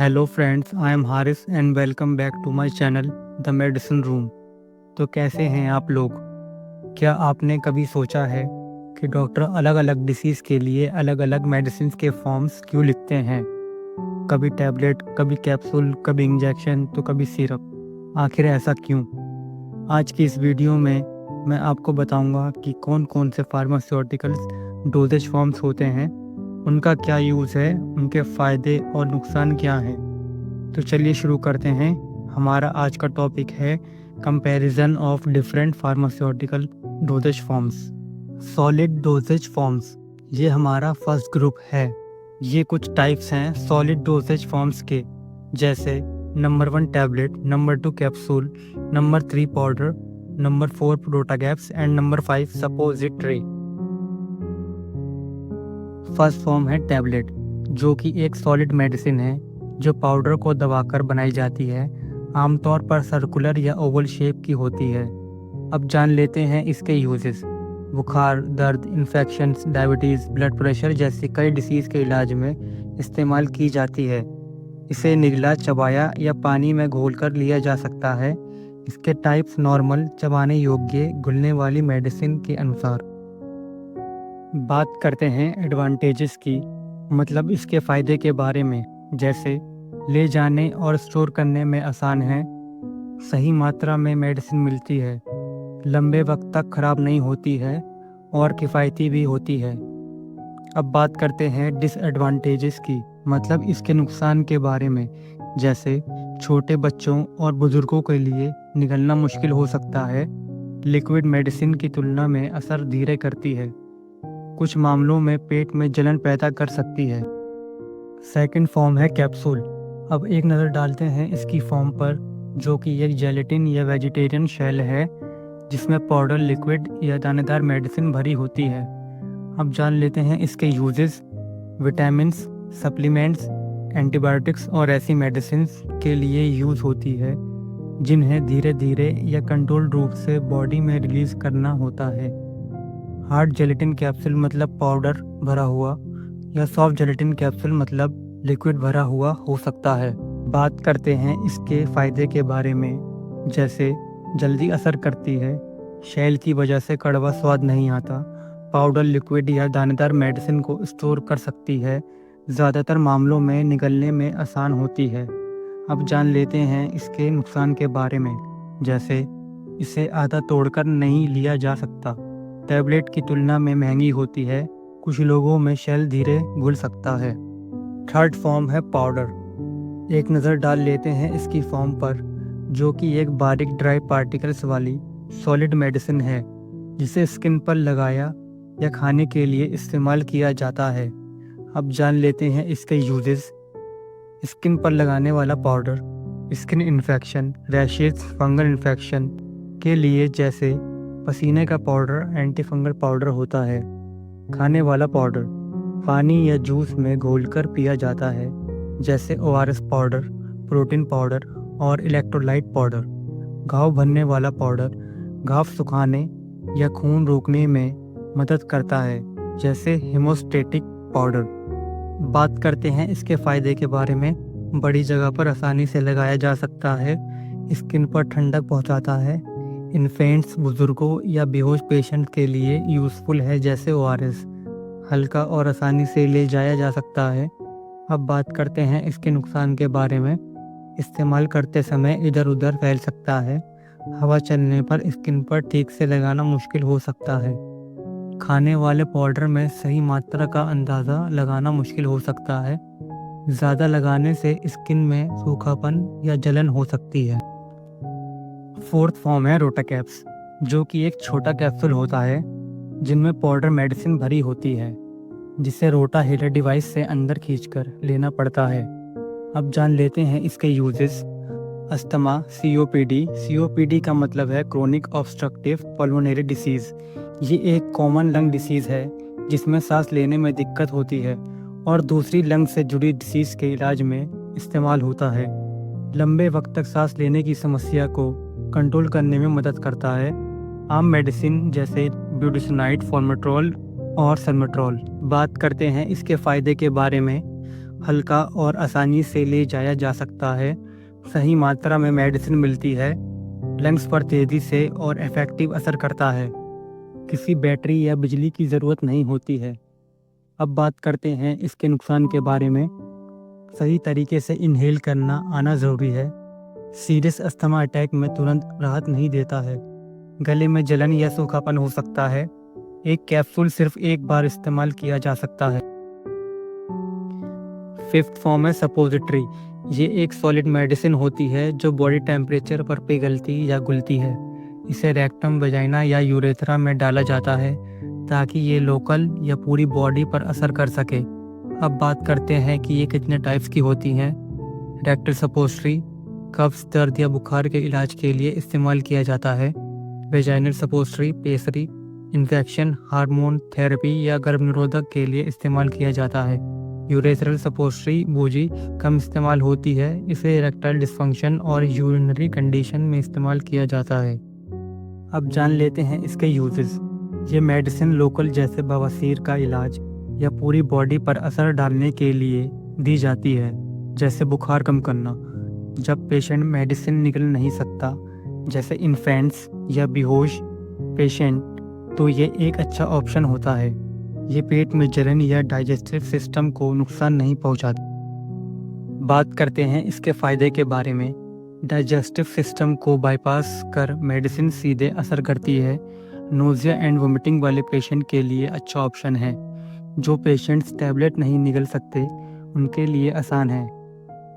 Hello friends, I am Haris and welcome back to my channel the medicine room. तो कैसे हैं आप लोग? क्या आपने कभी सोचा है कि डॉक्टर अलग अलग डिसीज़ के लिए अलग अलग मेडिसिन के फॉर्म्स क्यों लिखते हैं? कभी टैबलेट, कभी कैप्सूल, कभी इंजेक्शन, तो कभी सिरप। आखिर ऐसा क्यों? आज की इस वीडियो में मैं आपको बताऊंगा कि कौन कौन से फार्मास्यूटिकल्स डोजेज फॉर्म्स होते हैं, उनका क्या यूज़ है, उनके फ़ायदे और नुकसान क्या हैं। तो चलिए शुरू करते हैं। हमारा आज का टॉपिक है comparison of different pharmaceutical dosage forms. Solid dosage forms, ये हमारा फर्स्ट ग्रुप है। ये कुछ टाइप्स हैं सॉलिड डोजेज फॉर्म्स के, जैसे number 1 tablet, number 2 capsule, number 3 powder, number 4 प्रोटागैप्स and number 5 suppository. First form है टैबलेट, जो कि एक सॉलिड मेडिसिन है जो पाउडर को दबाकर बनाई जाती है। आमतौर पर सर्कुलर या ओवल शेप की होती है। अब जान लेते हैं इसके यूजेस। बुखार, दर्द, इन्फेक्शंस, डायबिटीज़, ब्लड प्रेशर जैसी कई डिसीज़ के इलाज में इस्तेमाल की जाती है। इसे निगला, चबाया या पानी में घोलकर लिया जा सकता है। इसके टाइप्स नॉर्मल, चबाने योग्य, घुलने वाली मेडिसिन के अनुसार। बात करते हैं एडवांटेजेस की, मतलब इसके फ़ायदे के बारे में। जैसे ले जाने और स्टोर करने में आसान है, सही मात्रा में मेडिसिन मिलती है, लंबे वक्त तक ख़राब नहीं होती है और किफ़ायती भी होती है। अब बात करते हैं डिसएडवांटेजेस की, मतलब इसके नुकसान के बारे में। जैसे छोटे बच्चों और बुज़ुर्गों के लिए निगलना मुश्किल हो सकता है, लिक्विड मेडिसिन की तुलना में असर धीरे करती है, कुछ मामलों में पेट में जलन पैदा कर सकती है। सेकंड फॉर्म है कैप्सूल। अब एक नज़र डालते हैं इसकी फॉर्म पर, जो कि एक जेलेटिन या वेजिटेरियन शेल है जिसमें पाउडर, लिक्विड या दानेदार मेडिसिन भरी होती है। अब जान लेते हैं इसके यूजेस। विटामिन्स, सप्लीमेंट्स, एंटीबायोटिक्स और ऐसी मेडिसिन के लिए यूज़ होती है जिन्हें धीरे धीरे या कंट्रोल्ड रूप से बॉडी में रिलीज़ करना होता है। हार्ड जेलेटिन कैप्सूल मतलब पाउडर भरा हुआ, या सॉफ्ट जेलेटिन कैप्सूल मतलब लिक्विड भरा हुआ हो सकता है। बात करते हैं इसके फ़ायदे के बारे में। जैसे जल्दी असर करती है, शेल की वजह से कड़वा स्वाद नहीं आता, पाउडर, लिक्विड या दानेदार मेडिसिन को स्टोर कर सकती है, ज़्यादातर मामलों में निगलने में आसान होती है। अब जान लेते हैं इसके नुकसान के बारे में। जैसे इसे आधा तोड़कर नहीं लिया जा सकता, टैबलेट की तुलना में महंगी होती है, कुछ लोगों में शेल धीरे घुल सकता है। थर्ड फॉर्म है पाउडर। एक नज़र डाल लेते हैं इसकी फॉर्म पर, जो कि एक बारीक ड्राई पार्टिकल्स वाली सॉलिड मेडिसिन है जिसे स्किन पर लगाया या खाने के लिए इस्तेमाल किया जाता है। अब जान लेते हैं इसके यूजेस। स्किन पर लगाने वाला powder skin infection, rashes, fungal infection के लिए, जैसे पसीने का पाउडर एंटी फंगल पाउडर होता है। खाने वाला पाउडर पानी या जूस में घोलकर पिया जाता है, जैसे ORS पाउडर, प्रोटीन पाउडर और इलेक्ट्रोलाइट पाउडर। घाव भरने वाला पाउडर घाव सुखाने या खून रोकने में मदद करता है, जैसे हेमोस्टेटिक पाउडर। बात करते हैं इसके फ़ायदे के बारे में। बड़ी जगह पर आसानी से लगाया जा सकता है, स्किन पर ठंडक पहुंचाता है, इन्फेंट्स, बुजुर्गों या बेहोश पेशेंट के लिए यूज़फुल है, जैसे ORS। हल्का और आसानी से ले जाया जा सकता है। अब बात करते हैं इसके नुकसान के बारे में। इस्तेमाल करते समय इधर उधर फैल सकता है, हवा चलने पर स्किन पर ठीक से लगाना मुश्किल हो सकता है। खाने वाले पाउडर में सही मात्रा का अंदाज़ा लगाना मुश्किल हो सकता है, ज़्यादा लगाने से स्किन में सूखापन या जलन हो सकती है। फोर्थ फॉर्म है रोटाकैप्स, जो कि एक छोटा कैप्सूल होता है जिनमें पाउडर मेडिसिन भरी होती है, जिसे रोटा हीटर डिवाइस से अंदर खींचकर लेना पड़ता है। अब जान लेते हैं इसके यूजेस। अस्थमा, COPD का मतलब है क्रोनिक ऑब्स्ट्रक्टिव पल्मोनरी डिसीज़। ये एक कॉमन लंग डिसीज़ है जिसमें सांस लेने में दिक्कत होती है और दूसरी लंग से जुड़ी डिसीज़ के इलाज में इस्तेमाल होता है। लंबे वक्त तक सांस लेने की समस्या को कंट्रोल करने में मदद करता है। आम मेडिसिन जैसे ब्यूटिसनाइड, फॉर्मेट्रोल और सल्मेट्रोल। बात करते हैं इसके फ़ायदे के बारे में। हल्का और आसानी से ले जाया जा सकता है। सही मात्रा में मेडिसिन मिलती है। लंग्स पर तेज़ी से और इफ़ेक्टिव असर करता है। किसी बैटरी या बिजली की ज़रूरत नहीं होती है। अब बात करते हैं इसके नुकसान के बारे में। सही तरीके से इन्हेल करना आना ज़रूरी है। सीरियस अस्थमा अटैक में तुरंत राहत नहीं देता है। गले में जलन या सूखापन हो सकता है। एक कैप्सूल सिर्फ एक बार इस्तेमाल किया जा सकता है। फिफ्थ फॉर्म है सपोजिटरी। ये एक सॉलिड मेडिसिन होती है जो बॉडी टेम्परेचर पर पिघलती या घुलती है। इसे रेक्टम, वजाइना या यूरेथ्रा में डाला जाता है ताकि ये लोकल या पूरी बॉडी पर असर कर सके। अब बात करते हैं कि ये कितने टाइप्स की होती हैं। रेक्टल सपोजिटरी कब्ज, दर्द या बुखार के इलाज के लिए इस्तेमाल किया जाता है। Vaginal suppository pessary, infection, hormone therapy या गर्भनिरोधक के लिए इस्तेमाल किया जाता है। यूरेथ्रल सपोजिटरी बूजी कम इस्तेमाल होती है। इसे इरेक्टाइल डिस्फंक्शन और यूरिनरी कंडीशन में इस्तेमाल किया जाता है। अब जान लेते हैं इसके यूजेस। ये मेडिसिन लोकल जैसे बवासीर का इलाज या पूरी बॉडी पर असर डालने के लिए दी जाती है, जैसे बुखार कम करना। जब पेशेंट मेडिसिन निकल नहीं सकता, जैसे इन्फेंट्स या बेहोश पेशेंट, तो ये एक अच्छा ऑप्शन होता है। ये पेट में जलन या डाइजेस्टिव सिस्टम को नुकसान नहीं पहुंचाता। बात करते हैं इसके फ़ायदे के बारे में। डाइजेस्टिव सिस्टम को बाईपास कर मेडिसिन सीधे असर करती है। नोज़िया एंड वोमिटिंग वाले पेशेंट के लिए अच्छा ऑप्शन है। जो पेशेंट्स टैबलेट नहीं निगल सकते, उनके लिए आसान है।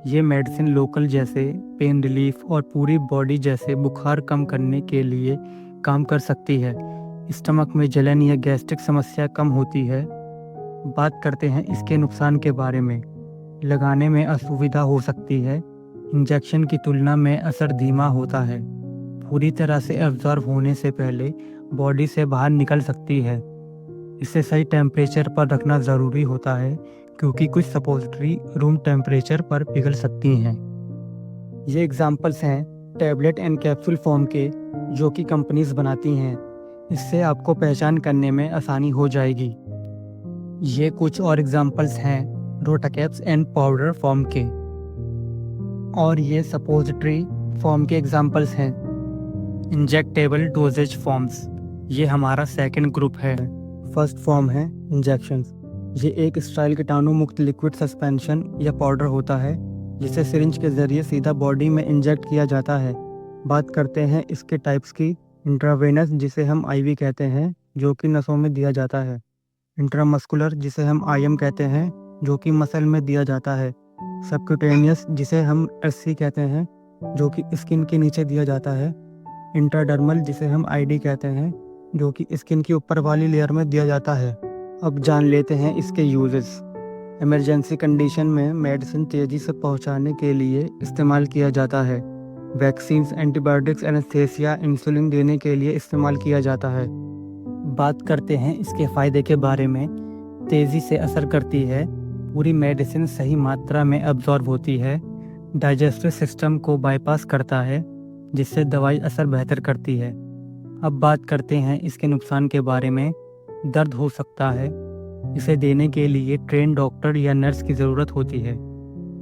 ये मेडिसिन लोकल जैसे पेन रिलीफ और पूरी बॉडी जैसे बुखार कम करने के लिए काम कर सकती है। स्टमक में जलन या गैस्ट्रिक समस्या कम होती है। बात करते हैं इसके नुकसान के बारे में। लगाने में असुविधा हो सकती है। इंजेक्शन की तुलना में असर धीमा होता है। पूरी तरह से एब्जॉर्ब होने से पहले बॉडी से बाहर निकल सकती है। इसे सही टेम्परेचर पर रखना ज़रूरी होता है, क्योंकि कुछ सपोजिटरी रूम टेम्परेचर पर पिघल सकती हैं। ये एग्जाम्पल्स हैं टैबलेट एंड कैप्सूल फॉर्म के, जो कि कंपनीज बनाती हैं। इससे आपको पहचान करने में आसानी हो जाएगी। ये कुछ और एग्जाम्पल्स हैं रोटाकैप्स एंड पाउडर फॉर्म के, और ये सपोजिटरी फॉर्म के एग्जाम्पल्स हैं। इंजेक्टेबल डोजेज फॉर्म्स, ये हमारा सेकंड ग्रुप है। फर्स्ट फॉर्म है इंजेक्शंस। ये एक स्टाइल कीटाणु मुक्त लिक्विड सस्पेंशन या पाउडर होता है, जिसे सिरिंज के ज़रिए सीधा बॉडी में इंजेक्ट किया जाता है। बात करते हैं इसके टाइप्स की। इंट्रावेनस, जिसे हम आईवी कहते हैं, जो कि नसों में दिया जाता है। इंट्रामस्कुलर, जिसे हम आईएम कहते हैं, जो कि मसल में दिया जाता है। सबक्यूटेनियस, जिसे हम एससी कहते हैं, जो कि स्किन के नीचे दिया जाता है। इंट्राडर्मल, जिसे हम आईडी कहते हैं, जो कि स्किन की ऊपर वाली लेयर में दिया जाता है। अब जान लेते हैं इसके यूजेस। इमरजेंसी कंडीशन में मेडिसिन तेज़ी से पहुंचाने के लिए इस्तेमाल किया जाता है। वैक्सीन्स, एंटीबायोटिक्स, एनेस्थेसिया, इंसुलिन देने के लिए इस्तेमाल किया जाता है। बात करते हैं इसके फ़ायदे के बारे में। तेज़ी से असर करती है। पूरी मेडिसिन सही मात्रा में अब्जॉर्ब होती है। डाइजेस्टिव सिस्टम को बाईपास करता है, जिससे दवाई असर बेहतर करती है। अब बात करते हैं इसके नुकसान के बारे में। दर्द हो सकता है। इसे देने के लिए ट्रेन डॉक्टर या नर्स की ज़रूरत होती है।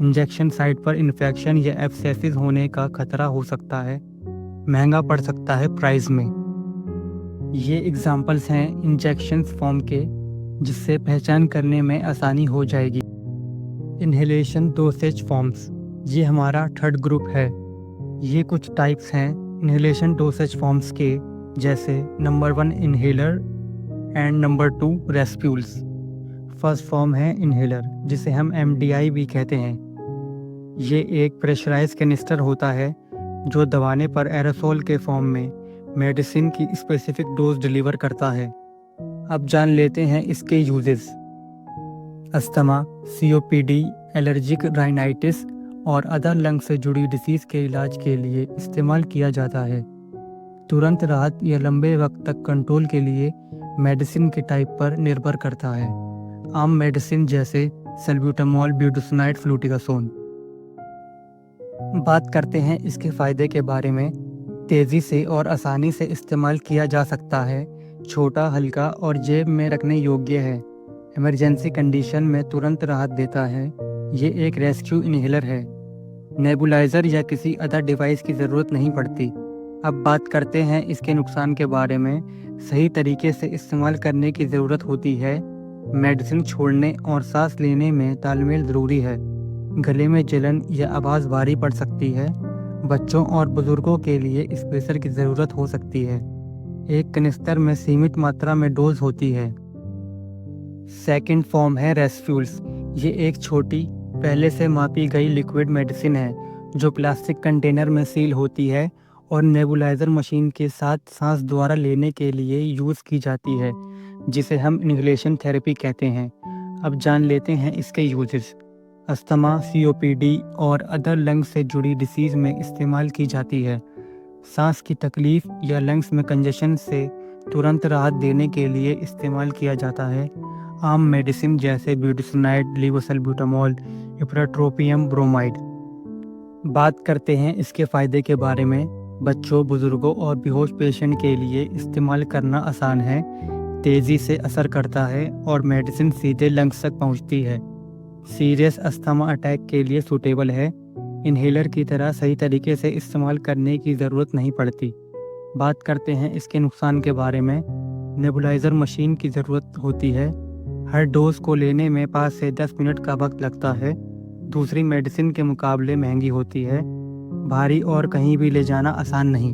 इंजेक्शन साइट पर इन्फेक्शन या एब्सेसिस होने का खतरा हो सकता है। महंगा पड़ सकता है प्राइस में। ये एग्जाम्पल्स हैं इंजेक्शन फॉर्म के, जिससे पहचान करने में आसानी हो जाएगी। इन्हेलेशन डोसेज फॉर्म्स, ये हमारा थर्ड ग्रुप है। ये कुछ टाइप्स हैं इन्हेलेशन डोसेज फॉर्म्स के, जैसे number 1 inhaler and number 2 respules. First form है इन्हेलर, जिसे हम एमडीआई भी कहते हैं। ये एक प्रेशराइज कैनिस्टर होता है, जो दबाने पर एरोसोल के फॉर्म में मेडिसिन की स्पेसिफिक डोज डिलीवर करता है। अब जान लेते हैं इसके uses. Asthma, COPD, allergic rhinitis और अदर लंग से जुड़ी डिसीज़ के इलाज के लिए इस्तेमाल किया जाता है। तुरंत राहत या लंबे वक्त तक कंट्रोल के लिए मेडिसिन के टाइप पर निर्भर करता है। आम मेडिसिन जैसे सल्ब्यूटामॉल, ब्यूटासोनाइड, फ्लूटिकासोन। बात करते हैं इसके फ़ायदे के बारे में। तेज़ी से और आसानी से इस्तेमाल किया जा सकता है। छोटा, हल्का और जेब में रखने योग्य है। इमरजेंसी कंडीशन में तुरंत राहत देता है। ये एक रेस्क्यू इन्हेलर है। नेबुलाइज़र या किसी अदर डिवाइस की ज़रूरत नहीं पड़ती। अब बात करते हैं इसके नुकसान के बारे में। सही तरीके से इस्तेमाल करने की ज़रूरत होती है। मेडिसिन छोड़ने और सांस लेने में तालमेल ज़रूरी है। गले में जलन या आवाज़ भारी पड़ सकती है। बच्चों और बुजुर्गों के लिए स्पेसर की ज़रूरत हो सकती है। एक कनिस्टर में सीमित मात्रा में डोज होती है। सेकंड फॉर्म है रेस्फ्यूल्स। ये एक छोटी, पहले से मापी गई लिक्विड मेडिसिन है जो प्लास्टिक कंटेनर में सील होती है और नेबुलाइज़र मशीन के साथ सांस द्वारा लेने के लिए यूज़ की जाती है, जिसे हम इन्हेलेशन थेरेपी कहते हैं। अब जान लेते हैं इसके यूजेस। अस्थमा, COPD और अदर लंग्स से जुड़ी डिसीज़ में इस्तेमाल की जाती है। सांस की तकलीफ या लंग्स में कंजेशन से तुरंत राहत देने के लिए इस्तेमाल किया जाता है। आम मेडिसिन जैसे ब्यूटिसनाइड, लेवोसल्ब्यूटामॉल, इप्राट्रोपियम ब्रोमाइड। बात करते हैं इसके फ़ायदे के बारे में। बच्चों, बुजुर्गों और बेहोश पेशेंट के लिए इस्तेमाल करना आसान है, तेज़ी से असर करता है और मेडिसिन सीधे लंग्स तक पहुंचती है। सीरियस अस्थमा अटैक के लिए सूटेबल है। इन्हेलर की तरह सही तरीके से इस्तेमाल करने की ज़रूरत नहीं पड़ती। बात करते हैं इसके नुकसान के बारे में। नेबुलाइज़र मशीन की ज़रूरत होती है। हर डोज को लेने में 5 से 10 मिनट का वक्त लगता है। दूसरी मेडिसिन के मुकाबले महंगी होती है। भारी और कहीं भी ले जाना आसान नहीं।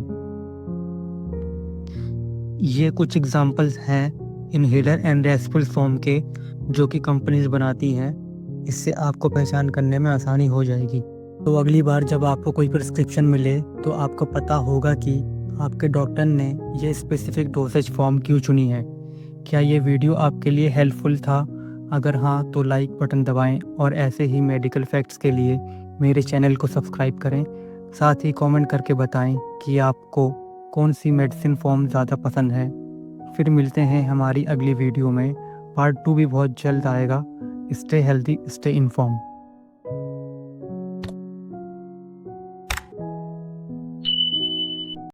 ये कुछ एग्जाम्पल्स हैं इन्हेलर एंड रेस्पिरेटरी फोम के, जो कि कंपनीज बनाती हैं। इससे आपको पहचान करने में आसानी हो जाएगी। तो अगली बार जब आपको कोई प्रिस्क्रिप्शन मिले तो आपको पता होगा कि आपके डॉक्टर ने ये स्पेसिफिक डोसेज फॉर्म क्यों चुनी है। क्या ये वीडियो आपके लिए हेल्पफुल था? अगर हाँ तो लाइक बटन दबाएं और ऐसे ही मेडिकल फैक्ट्स के लिए मेरे चैनल को सब्सक्राइब करें। साथ ही कमेंट करके बताएं कि आपको कौन सी मेडिसिन फॉर्म ज़्यादा पसंद है। फिर मिलते हैं हमारी अगली वीडियो में। पार्ट 2 भी बहुत जल्द आएगा। Stay healthy, stay inform.